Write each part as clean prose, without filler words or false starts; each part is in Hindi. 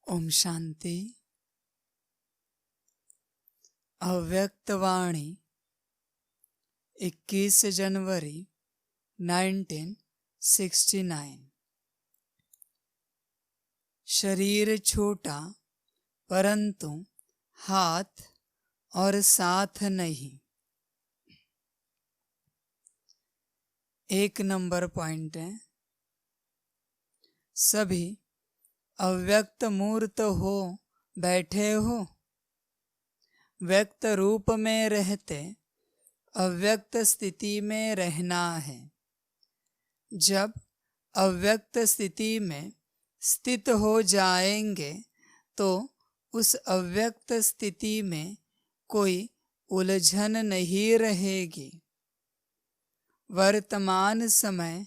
ओम शांति। अव्यक्तवाणी 21 जनवरी 1969। शरीर छोटा परंतु हाथ और साथ नहीं। 1 नंबर पॉइंट है, सभी अव्यक्त मूर्त हो बैठे हो। व्यक्त रूप में रहते अव्यक्त स्थिति में रहना है। जब अव्यक्त स्थिति में स्थित हो जाएंगे तो उस अव्यक्त स्थिति में कोई उलझन नहीं रहेगी। वर्तमान समय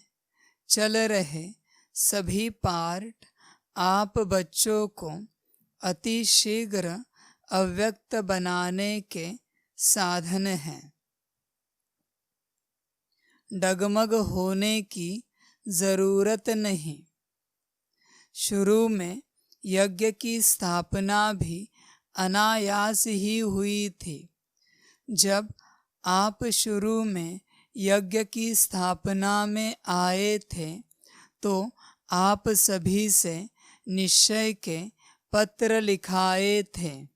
चल रहे सभी पार्ट आप बच्चों को अति शीघ्र अव्यक्त बनाने के साधन हैं। डगमग होने की जरूरत नहीं। शुरू में यज्ञ की स्थापना भी अनायास ही हुई थी। जब आप शुरू में यज्ञ की स्थापना में आए थे तो आप सभी से निश्चय के पत्र लिखाए थे।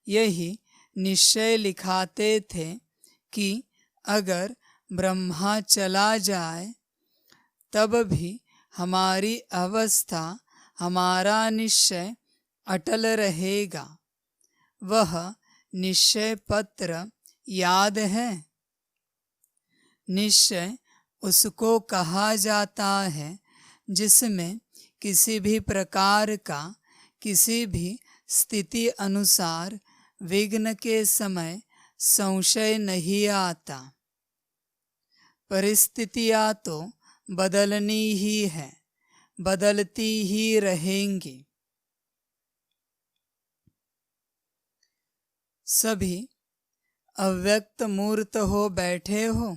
यही निश्चय लिखाते थे कि अगर ब्रह्मा चला जाए तब भी हमारी अवस्था, हमारा निश्चय अटल रहेगा। वह निश्चय पत्र याद है। निश्चय उसको कहा जाता है जिसमें किसी भी प्रकार का किसी भी स्थिति अनुसार विघ्न के समय संशय नहीं आता। परिस्थितियां तो बदलनी ही है, बदलती ही रहेंगी। सभी अव्यक्त मूर्त हो बैठे हो।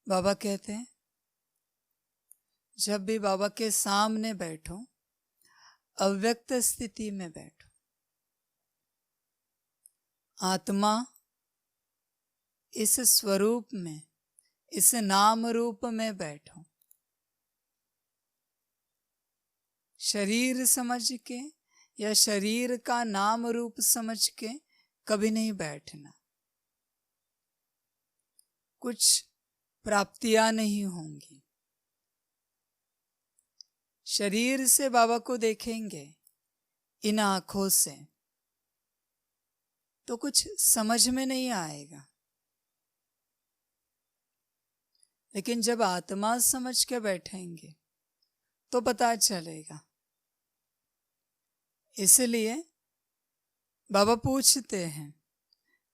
बाबा कहते हैं जब भी बाबा के सामने बैठो अव्यक्त स्थिति में बैठो। आत्मा इस स्वरूप में, इस नाम रूप में बैठो। शरीर समझ के या शरीर का नाम रूप समझ के कभी नहीं बैठना। कुछ प्राप्तियां नहीं होंगी। शरीर से बाबा को देखेंगे इन आंखों से तो कुछ समझ में नहीं आएगा, लेकिन जब आत्मा समझ के बैठेंगे तो पता चलेगा। इसलिए बाबा पूछते हैं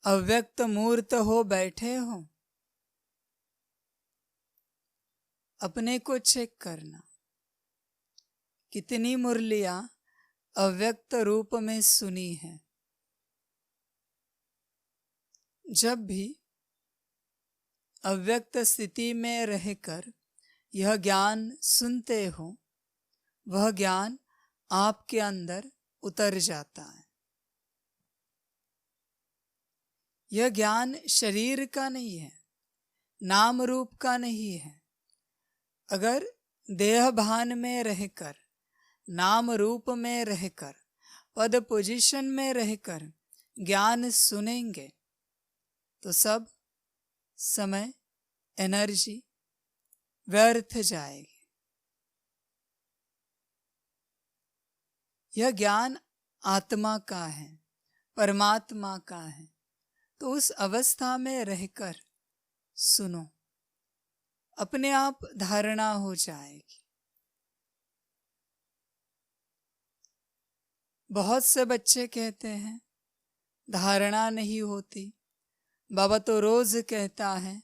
अव्यक्त मूर्त हो बैठे हो। अपने को चेक करना कितनी मुरलियां अव्यक्त रूप में सुनी है। जब भी अव्यक्त स्थिति में रहकर यह ज्ञान सुनते हो वह ज्ञान आपके अंदर उतर जाता है। यह ज्ञान शरीर का नहीं है, नाम रूप का नहीं है। अगर देह भान में रहकर, नाम रूप में रहकर, पद पोजीशन में रहकर ज्ञान सुनेंगे तो सब समय, एनर्जी व्यर्थ जाएगी। यह ज्ञान आत्मा का है, परमात्मा का है, तो उस अवस्था में रहकर सुनो, अपने आप धारणा हो जाएगी। बहुत से बच्चे कहते हैं धारणा नहीं होती। बाबा तो रोज कहता है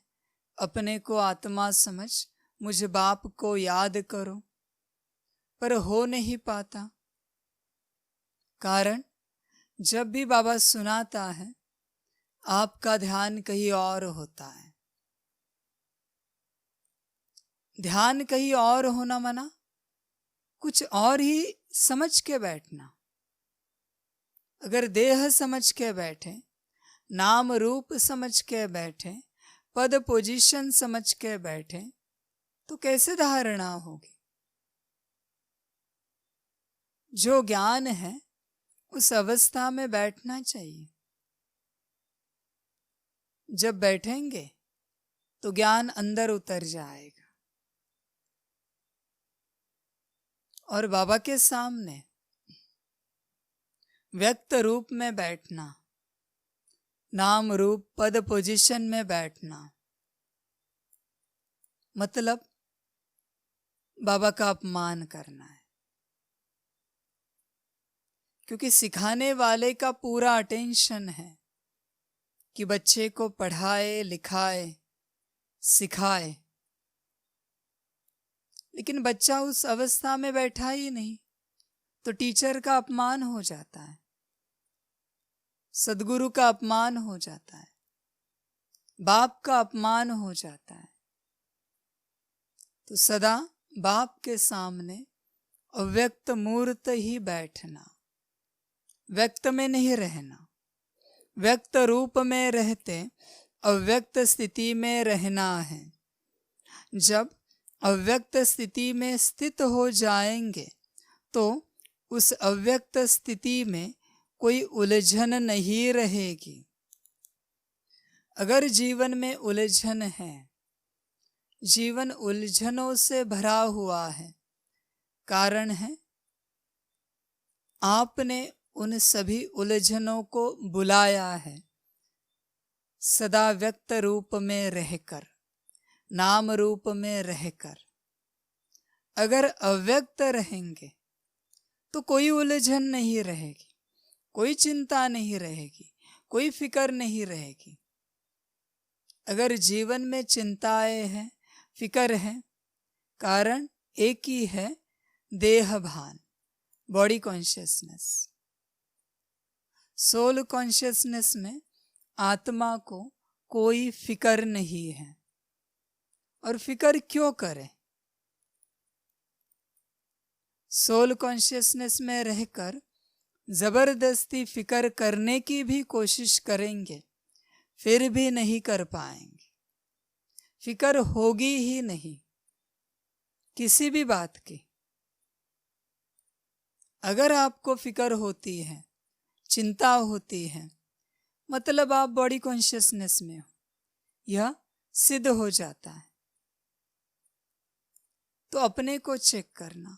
अपने को आत्मा समझ, मुझे बाप को याद करो, पर हो नहीं पाता। कारण जब भी बाबा सुनाता है आपका ध्यान कहीं और होता है। ध्यान कहीं और होना मना, कुछ और ही समझ के बैठना। अगर देह समझ के बैठे, नाम रूप समझ के बैठे, पद पोजीशन समझ के बैठे, तो कैसे धारणा होगी? जो ज्ञान है उस अवस्था में बैठना चाहिए। जब बैठेंगे तो ज्ञान अंदर उतर जाएगा और बाबा के सामने व्यक्त रूप में बैठना, नाम रूप पद पोजीशन में बैठना, मतलब बाबा का अपमान करना है। क्योंकि सिखाने वाले का पूरा अटेंशन है कि बच्चे को पढ़ाए, लिखाए, सिखाए, लेकिन बच्चा उस अवस्था में बैठा ही नहीं, तो टीचर का अपमान हो जाता है, सद्गुरु का अपमान हो जाता है, बाप का अपमान हो जाता है। तो सदा बाप के सामने अव्यक्त मूर्त ही बैठना, व्यक्त में नहीं रहना। व्यक्त रूप में रहते अव्यक्त स्थिति में रहना है। जब अव्यक्त स्थिति में स्थित हो जाएंगे तो उस अव्यक्त स्थिति में कोई उलझन नहीं रहेगी। अगर जीवन में उलझन है, जीवन उलझनों से भरा हुआ है, कारण है आपने उन सभी उलझनों को बुलाया है सदा व्यक्त रूप में रहकर, नाम रूप में रहकर। अगर अव्यक्त रहेंगे तो कोई उलझन नहीं रहेगी, कोई चिंता नहीं रहेगी, कोई फिकर नहीं रहेगी। अगर जीवन में चिंताएं हैं, फिकर है, कारण एक ही है, देह भान, बॉडी कॉन्शियसनेस। सोल कॉन्शियसनेस में आत्मा को कोई फिकर नहीं है। और फिकर क्यों करे? सोल कॉन्शियसनेस में रहकर जबरदस्ती फिकर करने की भी कोशिश करेंगे, फिर भी नहीं कर पाएंगे। फिकर होगी ही नहीं किसी भी बात की। अगर आपको फिकर होती है, चिंता होती है, मतलब आप बॉडी कॉन्शियसनेस में हो, यह सिद्ध हो जाता है। तो अपने को चेक करना,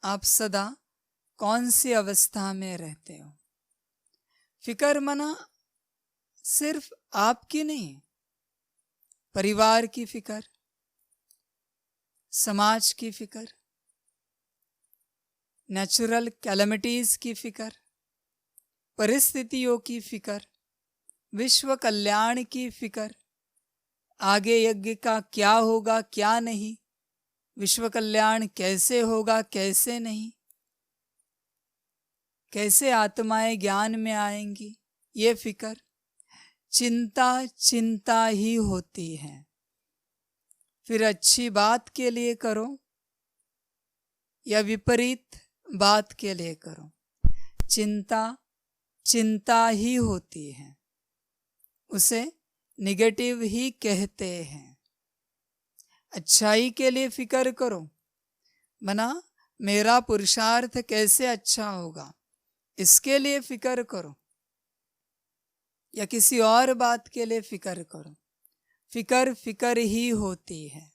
आप सदा कौन सी अवस्था में रहते हो। फिकर मना सिर्फ आपकी नहीं, परिवार की फिकर, समाज की फिकर, नेचुरल कैलेमिटीज की फिकर, परिस्थितियों की फिकर, विश्व कल्याण की फिकर, आगे यज्ञ का क्या होगा क्या नहीं, विश्व कल्याण कैसे होगा कैसे नहीं, कैसे आत्माएं ज्ञान में आएंगी, ये फिकर। चिंता चिंता ही होती है। फिर अच्छी बात के लिए करो या विपरीत बात के लिए करो, चिंता चिंता ही होती है, उसे निगेटिव ही कहते हैं। अच्छाई के लिए फिकर करो, मना मेरा पुरुषार्थ कैसे अच्छा होगा, इसके लिए फिकर करो, या किसी और बात के लिए फिकर करो। फिकर फिकर ही होती है,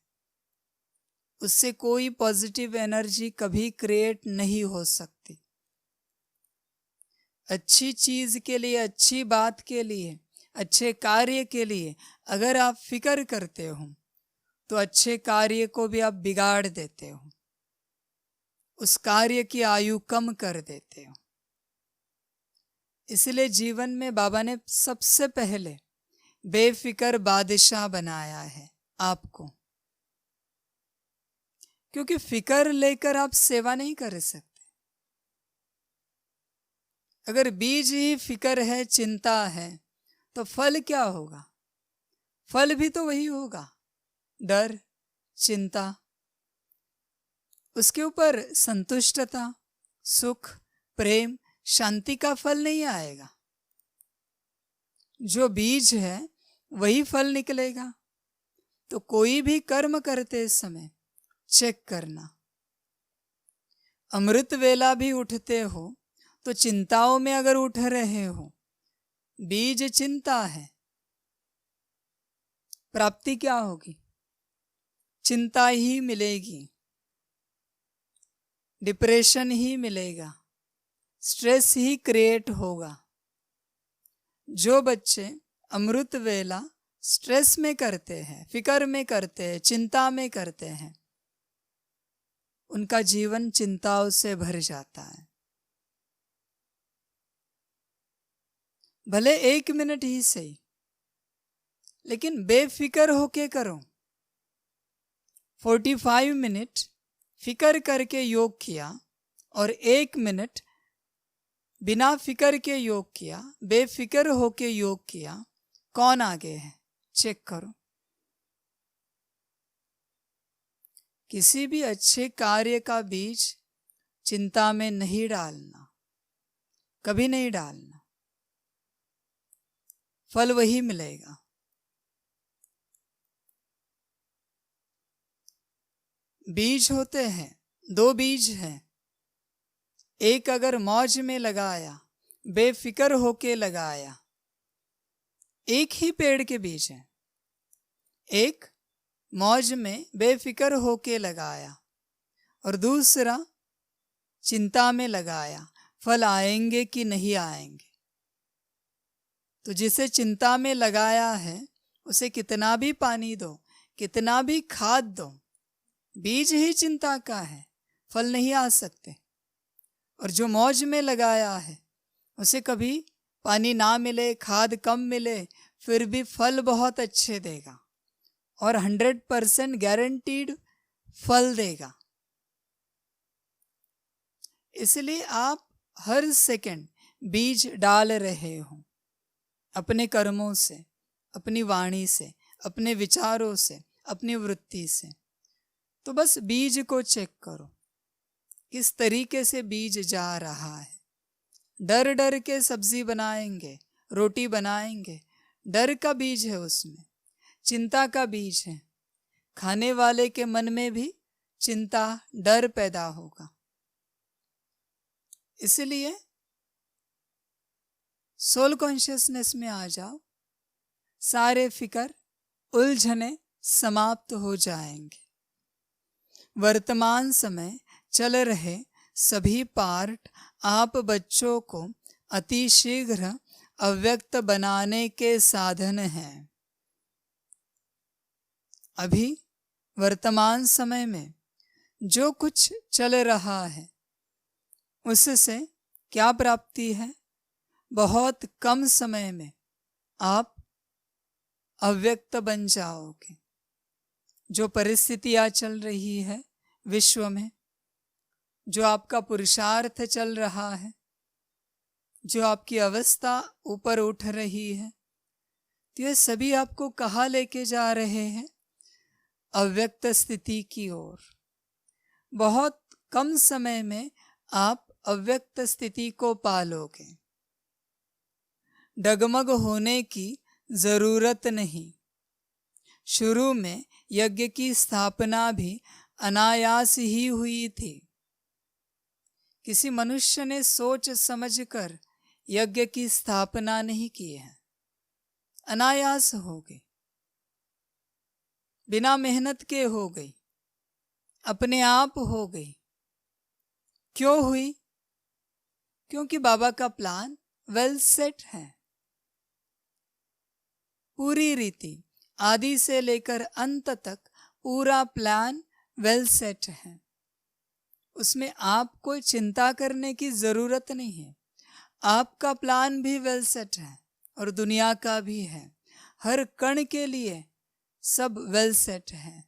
उससे कोई पॉजिटिव एनर्जी कभी क्रिएट नहीं हो सकती। अच्छी चीज के लिए, अच्छी बात के लिए, अच्छे कार्य के लिए अगर आप फिकर करते हो तो अच्छे कार्य को भी आप बिगाड़ देते हो, उस कार्य की आयु कम कर देते हो। इसलिए जीवन में बाबा ने सबसे पहले बेफिक्र बादशाह बनाया है आपको, क्योंकि फिकर लेकर आप सेवा नहीं कर सकते। अगर बीज ही फिकर है, चिंता है, तो फल क्या होगा? फल भी तो वही होगा, डर, चिंता, उसके ऊपर संतुष्टता, सुख, प्रेम, शांति का फल नहीं आएगा। जो बीज है वही फल निकलेगा। तो कोई भी कर्म करते समय चेक करना। अमृत वेला भी उठते हो तो चिंताओं में अगर उठ रहे हो, बीज चिंता है, प्राप्ति क्या होगी? चिंता ही मिलेगी, डिप्रेशन ही मिलेगा, स्ट्रेस ही क्रिएट होगा। जो बच्चे अमृत वेला स्ट्रेस में करते हैं, फिकर में करते हैं, चिंता में करते हैं, उनका जीवन चिंताओं से भर जाता है। भले 1 मिनट ही सही, लेकिन बेफिक्र होके करो। 45 मिनट फिकर करके योग किया और 1 मिनट बिना फिकर के योग किया, बेफिक्र होके योग किया, कौन आगे है? चेक करो। किसी भी अच्छे कार्य का बीज चिंता में नहीं डालना, कभी नहीं डालना, फल वही मिलेगा। बीज होते हैं, 2 बीज हैं। एक अगर मौज में लगाया, बेफिक्र होके लगाया, एक ही पेड़ के बीज है। एक मौज में बेफिक्र होके लगाया और दूसरा चिंता में लगाया, फल आएंगे कि नहीं आएंगे? तो जिसे चिंता में लगाया है उसे कितना भी पानी दो, कितना भी खाद दो, बीज ही चिंता का है, फल नहीं आ सकते। और जो मौज में लगाया है उसे कभी पानी ना मिले, खाद कम मिले, फिर भी फल बहुत अच्छे देगा और 100% गारंटीड फल देगा। इसलिए आप हर सेकंड बीज डाल रहे हो, अपने कर्मों से, अपनी वाणी से, अपने विचारों से, अपनी वृत्ति से। तो बस बीज को चेक करो, किस तरीके से बीज जा रहा है। डर डर के सब्जी बनाएंगे, रोटी बनाएंगे, डर का बीज है उसमें, चिंता का बीज है। खाने वाले के मन में भी चिंता, डर पैदा होगा। इसलिए सोल कॉन्शियसनेस में आ जाओ, सारे फिकर, उलझने समाप्त हो जाएंगे। वर्तमान समय चल रहे सभी पार्ट आप बच्चों को अति शीघ्र अव्यक्त बनाने के साधन हैं। अभी वर्तमान समय में जो कुछ चल रहा है उससे क्या प्राप्ति है? बहुत कम समय में आप अव्यक्त बन जाओगे। जो परिस्थितियां चल रही है विश्व में, जो आपका पुरुषार्थ चल रहा है, जो आपकी अवस्था ऊपर उठ रही है, तो ये सभी आपको कहाँ लेके जा रहे हैं? अव्यक्त स्थिति की ओर। बहुत कम समय में आप अव्यक्त स्थिति को पालोगे। डगमग होने की जरूरत नहीं। शुरू में यज्ञ की स्थापना भी अनायास ही हुई थी। किसी मनुष्य ने सोच समझकर यज्ञ की स्थापना नहीं की है, अनायास हो गई, बिना मेहनत के हो गई, अपने आप हो गई। क्यों हुई? क्योंकि बाबा का प्लान वेल सेट है। पूरी रीति, आदि से लेकर अंत तक पूरा प्लान वेल सेट है। उसमें आपको चिंता करने की जरूरत नहीं है। आपका प्लान भी वेल सेट है और दुनिया का भी है। हर कण के लिए सब वेल सेट है।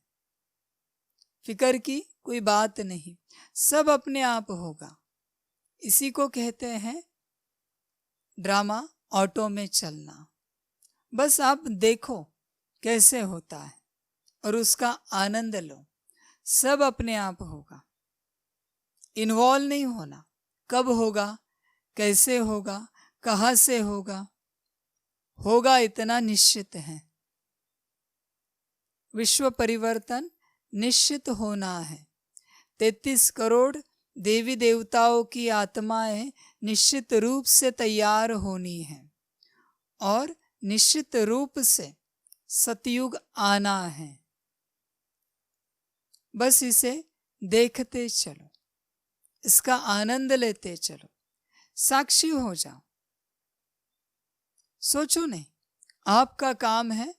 फिकर की कोई बात नहीं, सब अपने आप होगा। इसी को कहते हैं ड्रामा ऑटो में चलना। बस आप देखो कैसे होता है, और उसका आनंद लो। सब अपने आप होगा, इन्वॉल्व नहीं होना। कब होगा, कैसे होगा, कहाँ से होगा, होगा इतना निश्चित है। विश्व परिवर्तन निश्चित होना है। 33 करोड़ देवी देवताओं की आत्माएं निश्चित रूप से तैयार होनी है और निश्चित रूप से सतयुग आना है। बस इसे देखते चलो, इसका आनंद लेते चलो, साक्षी हो जाओ। सोचो नहीं, आपका काम है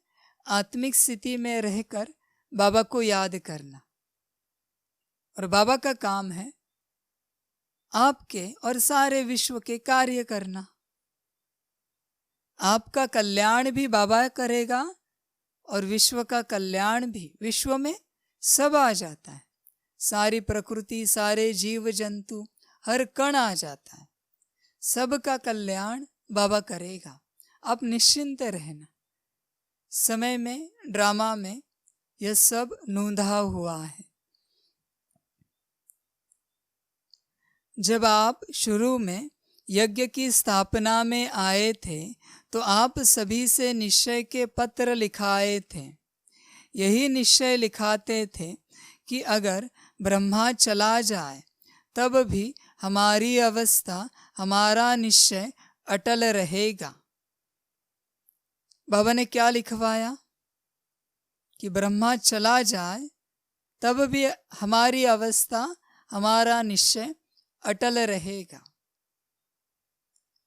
आत्मिक स्थिति में रहकर बाबा को याद करना, और बाबा का काम है आपके और सारे विश्व के कार्य करना। आपका कल्याण भी बाबा करेगा और विश्व का कल्याण भी। विश्व में सब आ जाता है, सारी प्रकृति, सारे जीव जंतु, हर कण आ जाता है। सबका कल्याण बाबा करेगा, आप निश्चिंत रहना। समय में, ड्रामा में यह सब नूंधा हुआ है। जब आप शुरू में यज्ञ की स्थापना में आए थे तो आप सभी से निश्चय के पत्र लिखाए थे। यही निश्चय लिखाते थे कि अगर ब्रह्मा चला जाए तब भी हमारी अवस्था, हमारा निश्चय अटल रहेगा। बाबा ने क्या लिखवाया कि ब्रह्मा चला जाए तब भी हमारी अवस्था, हमारा निश्चय अटल रहेगा।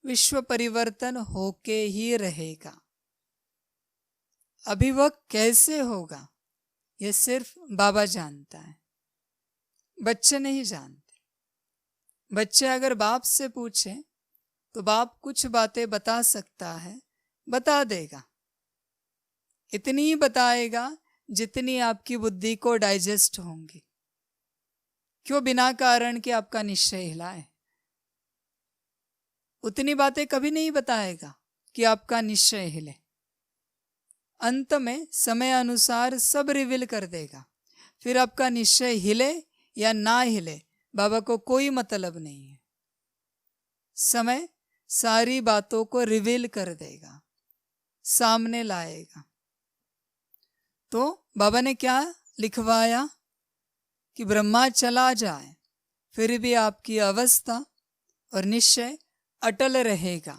विश्व परिवर्तन होके ही रहेगा। अभी वह कैसे होगा यह सिर्फ बाबा जानता है, बच्चे नहीं जानते। बच्चे अगर बाप से पूछे तो बाप कुछ बातें बता सकता है, बता देगा। इतनी ही बताएगा जितनी आपकी बुद्धि को डाइजेस्ट होंगी। क्यों बिना कारण के आपका निश्चय हिलाए? उतनी बातें कभी नहीं बताएगा कि आपका निश्चय हिले। अंत में समय अनुसार सब रिवील कर देगा। फिर आपका निश्चय हिले या ना हिले, बाबा को कोई मतलब नहीं है। समय सारी बातों को रिवील कर देगा, सामने लाएगा। तो बाबा ने क्या लिखवाया कि ब्रह्मा चला जाए फिर भी आपकी अवस्था और निश्चय अटल रहेगा।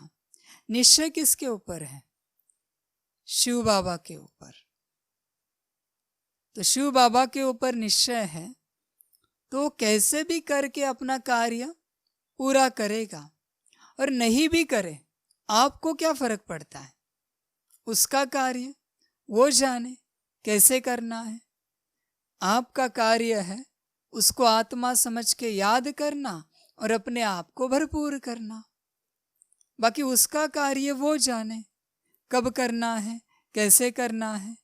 निश्चय किसके ऊपर है? शिव बाबा के ऊपर। तो शिव बाबा के ऊपर निश्चय है तो कैसे भी करके अपना कार्य पूरा करेगा। और नहीं भी करे, आपको क्या फर्क पड़ता है? उसका कार्य वो जाने कैसे करना है। आपका कार्य है उसको आत्मा समझ के याद करना और अपने आप को भरपूर करना। बाकी उसका कार्य वो जाने कब करना है, कैसे करना है।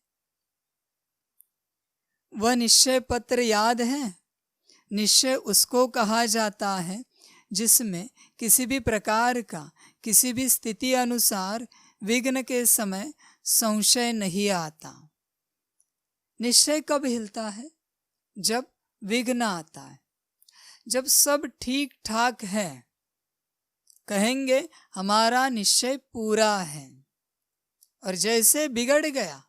वह निश्चय पत्र याद है? निश्चय उसको कहा जाता है जिसमें किसी भी प्रकार का, किसी भी स्थिति अनुसार विघ्न के समय संशय नहीं आता। निश्चय कब हिलता है? जब विघ्न आता है। जब सब ठीक ठाक है, कहेंगे हमारा निश्चय पूरा है। और जैसे बिगड़ गया,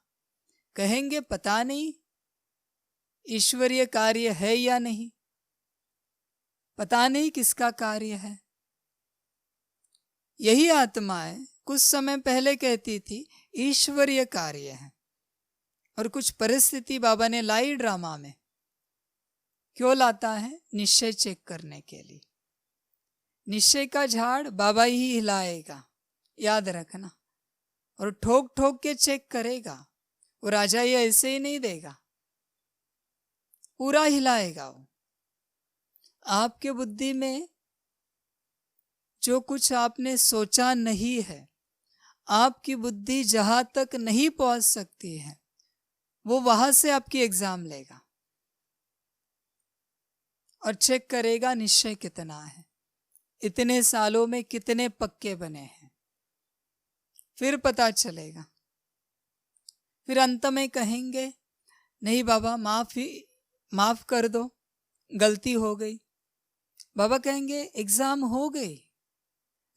कहेंगे पता नहीं ईश्वरीय कार्य है या नहीं, पता नहीं किसका कार्य है। यही आत्माएं कुछ समय पहले कहती थी ईश्वरीय कार्य है, और कुछ परिस्थिति बाबा ने लाई ड्रामा में। क्यों लाता है? निश्चय चेक करने के लिए। निश्चय का झाड़ बाबा ही हिलाएगा, याद रखना। और ठोक ठोक के चेक करेगा। वो राजा ये ऐसे ही नहीं देगा, पूरा हिलाएगा वो। आपके बुद्धि में जो कुछ आपने सोचा नहीं है, आपकी बुद्धि जहां तक नहीं पहुंच सकती है, वो वहां से आपकी एग्जाम लेगा और चेक करेगा निश्चय कितना है, इतने सालों में कितने पक्के बने हैं। फिर पता चलेगा। फिर अंत में कहेंगे नहीं बाबा माफ कर दो, गलती हो गई। बाबा कहेंगे एग्जाम हो गई,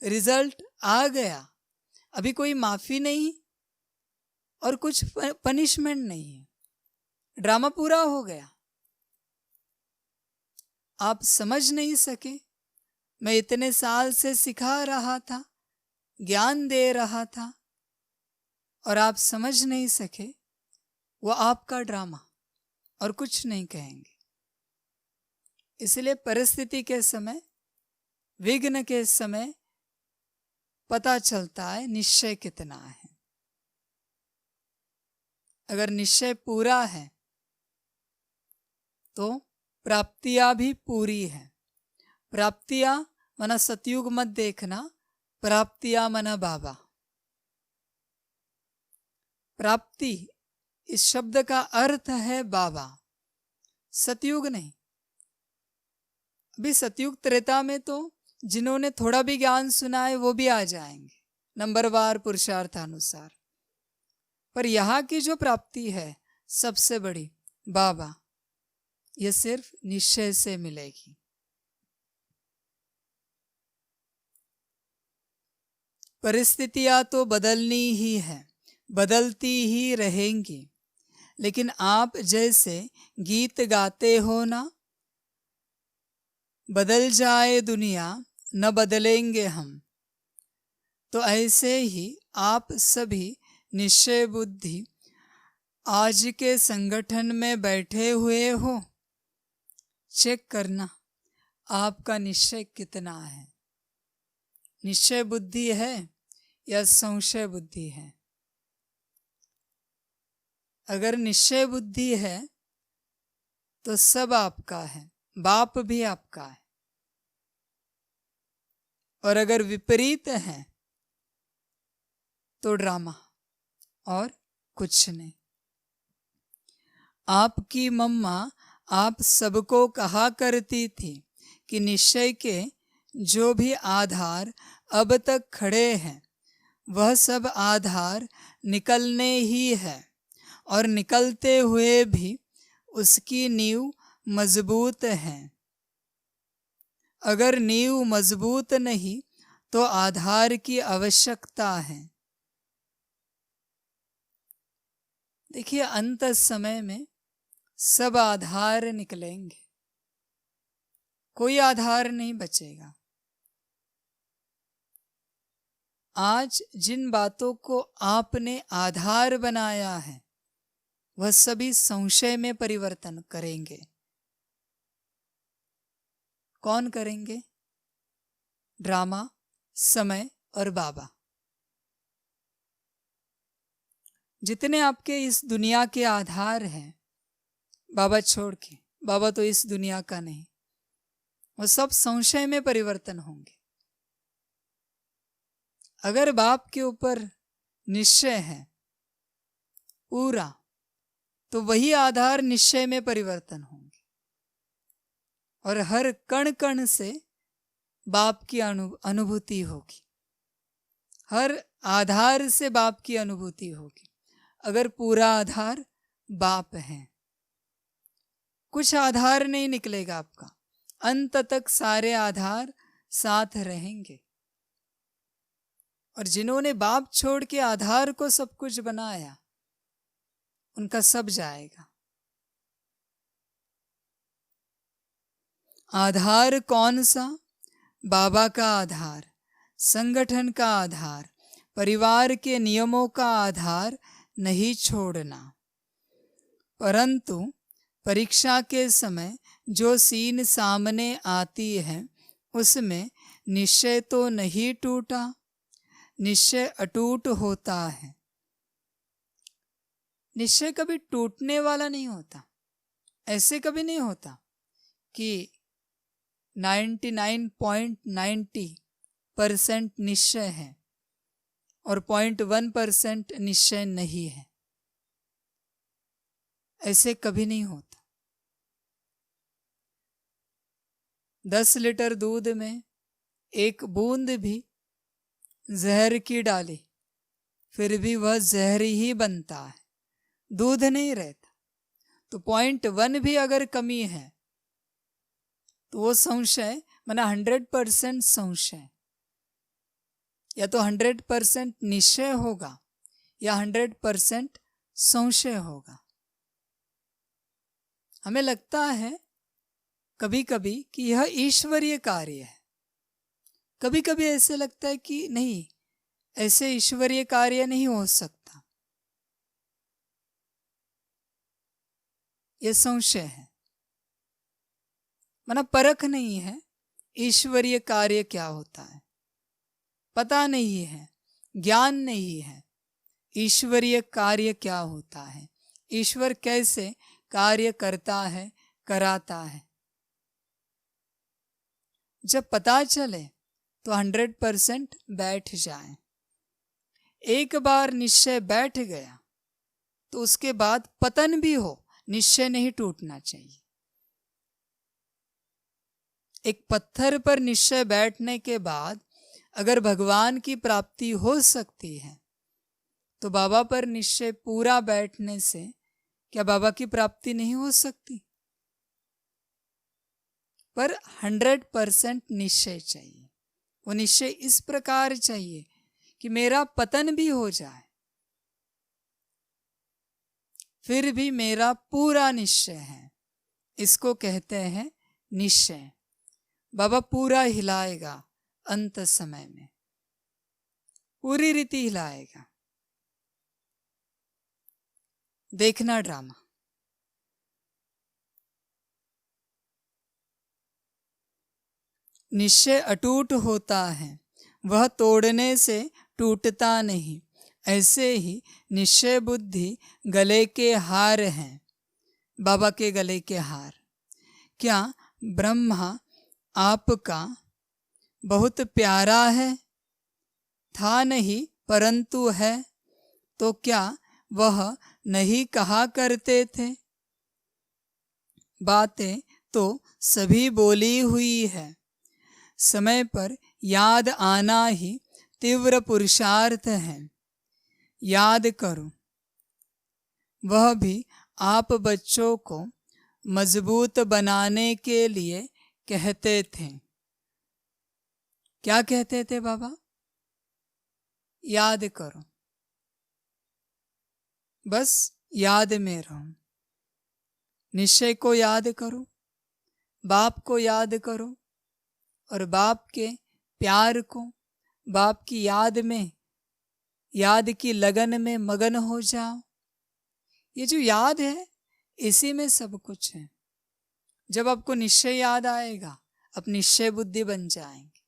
रिजल्ट आ गया, अभी कोई माफी नहीं और कुछ पनिशमेंट नहीं है, ड्रामा पूरा हो गया। आप समझ नहीं सके, मैं इतने साल से सिखा रहा था, ज्ञान दे रहा था और आप समझ नहीं सके, वो आपका ड्रामा और कुछ नहीं कहेंगे। इसलिए परिस्थिति के समय, विघ्न के समय पता चलता है निश्चय कितना है। अगर निश्चय पूरा है तो प्राप्तियां भी पूरी है। प्राप्तियां मना सतयुग मत देखना, प्राप्तियां मना बाबा। प्राप्ति इस शब्द का अर्थ है बाबा, सतयुग नहीं। अभी सतयुग त्रेता में तो जिन्होंने थोड़ा भी ज्ञान सुना है वो भी आ जाएंगे नंबरवार पुरुषार्थानुसार, पर यहाँ की जो प्राप्ति है सबसे बड़ी बाबा, ये सिर्फ निश्चय से मिलेगी। परिस्थितियां तो बदलनी ही है, बदलती ही रहेंगी, लेकिन आप जैसे गीत गाते हो ना, बदल जाए दुनिया न बदलेंगे हम, तो ऐसे ही आप सभी निश्चय बुद्धि आज के संगठन में बैठे हुए हो, चेक करना आपका निश्चय कितना है। निश्चय बुद्धि है या संशय बुद्धि है? अगर निश्चय बुद्धि है तो सब आपका है, बाप भी आपका है। और अगर विपरीत है तो ड्रामा और कुछ नहीं। आपकी मम्मा आप सबको कहा करती थी कि निश्चय के जो भी आधार अब तक खड़े हैं वह सब आधार निकलने ही है, और निकलते हुए भी उसकी नींव मजबूत है। अगर नींव मजबूत नहीं तो आधार की आवश्यकता है। देखिए, अंत समय में सब आधार निकलेंगे, कोई आधार नहीं बचेगा। आज जिन बातों को आपने आधार बनाया है वह सभी संशय में परिवर्तन करेंगे। कौन करेंगे? ड्रामा, समय और बाबा। जितने आपके इस दुनिया के आधार हैं, बाबा छोड़ के, बाबा तो इस दुनिया का नहीं, वो सब संशय में परिवर्तन होंगे। अगर बाप के ऊपर निश्चय है पूरा, तो वही आधार निश्चय में परिवर्तन होंगे और हर कण कण से बाप की अनुभूति होगी, हर आधार से बाप की अनुभूति होगी। अगर पूरा आधार बाप है, कुछ आधार नहीं निकलेगा आपका, अंत तक सारे आधार साथ रहेंगे। और जिन्होंने बाप छोड़ के आधार को सब कुछ बनाया, उनका सब जाएगा। आधार कौन सा? बाबा का आधार, संगठन का आधार, परिवार के नियमों का आधार नहीं छोड़ना। परंतु परीक्षा के समय जो सीन सामने आती है उसमें निश्चय तो नहीं टूटा, निश्चय अटूट होता है। निश्चय कभी टूटने वाला नहीं होता। ऐसे कभी नहीं होता कि 99.90% निश्चय है और 0.1% निश्चय नहीं है। ऐसे कभी नहीं होता। 10 लीटर दूध में एक बूंद भी जहर की डाली, फिर भी वह जहर ही बनता है, दूध नहीं रहता। तो 0.1 भी अगर कमी है तो वो संशय माना 100% संशय, या तो 100% निश्चय होगा या 100% संशय होगा। हमें लगता है कभी कभी कि यह ईश्वरीय कार्य है, कभी कभी ऐसे लगता है कि नहीं, ऐसे ईश्वरीय कार्य नहीं हो सकता। यह संशय है, माना परख नहीं है ईश्वरीय कार्य क्या होता है, पता नहीं है, ज्ञान नहीं है ईश्वरीय कार्य क्या होता है, ईश्वर कैसे कार्य करता है, कराता है। जब पता चले तो 100% बैठ जाए। एक बार निश्चय बैठ गया तो उसके बाद पतन भी हो, निश्चय नहीं टूटना चाहिए। एक पत्थर पर निश्चय बैठने के बाद अगर भगवान की प्राप्ति हो सकती है तो बाबा पर निश्चय पूरा बैठने से क्या बाबा की प्राप्ति नहीं हो सकती? पर 100% निश्चय चाहिए। वो निश्चय इस प्रकार चाहिए कि मेरा पतन भी हो जाए फिर भी मेरा पूरा निश्चय है। इसको कहते हैं निश्चय। बाबा पूरा हिलाएगा, अंत समय में पूरी रीति हिलाएगा। देखना ड्रामा। निश्चय अटूट होता है, वह तोड़ने से टूटता नहीं। ऐसे ही निश्चय बुद्धि गले के हार हैं, बाबा के गले के हार। क्या ब्रह्मा आपका बहुत प्यारा है? था नहीं परंतु है, तो क्या वह नहीं कहा करते थे? बातें तो सभी बोली हुई है, समय पर याद आना ही तीव्र पुरुषार्थ है। याद करो, वह भी आप बच्चों को मजबूत बनाने के लिए कहते थे। क्या कहते थे बाबा? याद करो, बस याद में रहो। निश्चय को याद करो, बाप को याद करो और बाप के प्यार को, बाप की याद में, याद की लगन में मगन हो जाओ। ये जो याद है इसी में सब कुछ है। जब आपको निश्चय याद आएगा आप निश्चय बुद्धि बन जाएंगे।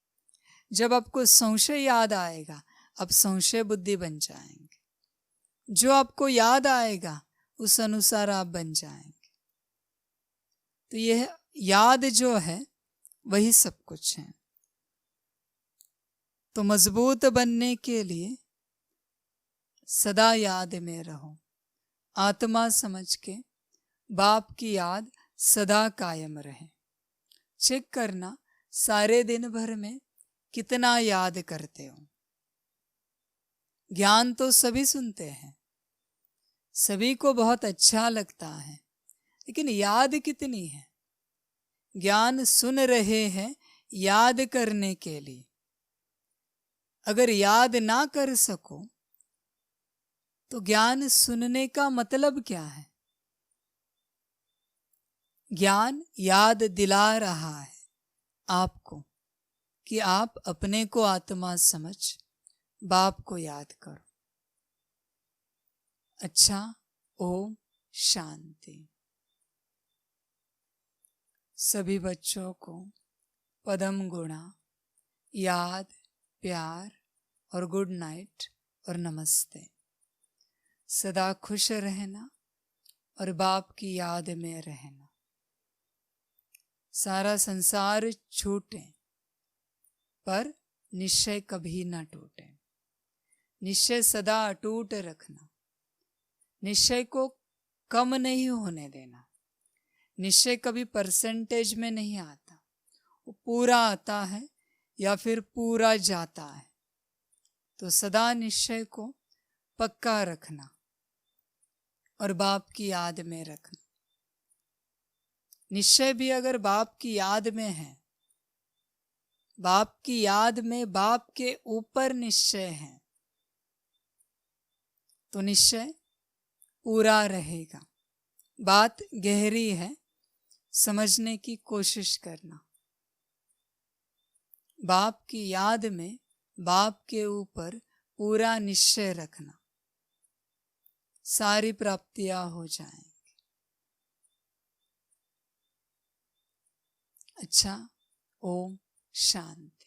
जब आपको संशय याद आएगा आप संशय बुद्धि बन जाएंगे। जो आपको याद आएगा उस अनुसार आप बन जाएंगे। तो यह याद जो है वही सब कुछ है। तो मजबूत बनने के लिए सदा याद में रहो। आत्मा समझ के बाप की याद सदा कायम रहे। चेक करना सारे दिन भर में कितना याद करते हो। ज्ञान तो सभी सुनते हैं, सभी को बहुत अच्छा लगता है, लेकिन याद कितनी है? ज्ञान सुन रहे हैं याद करने के लिए। अगर याद ना कर सको तो ज्ञान सुनने का मतलब क्या है? ज्ञान याद दिला रहा है आपको कि आप अपने को आत्मा समझ बाप को याद करो। अच्छा, ओम शांति। सभी बच्चों को पदम गुणा, याद, प्यार और गुड नाइट और नमस्ते। सदा खुश रहना और बाप की याद में रहना। सारा संसार छूटे पर निश्चय कभी ना टूटे। निश्चय सदा अटूट रखना। निश्चय को कम नहीं होने देना। निश्चय कभी परसेंटेज में नहीं आता, वो पूरा आता है या फिर पूरा जाता है। तो सदा निश्चय को पक्का रखना और बाप की याद में रखना। निश्चय भी अगर बाप की याद में है, बाप की याद में बाप के ऊपर निश्चय है, तो निश्चय पूरा रहेगा। बात गहरी है, समझने की कोशिश करना। बाप की याद में बाप के ऊपर पूरा निश्चय रखना, सारी प्राप्तियां हो जाएंगी। अच्छा, ओम शांति।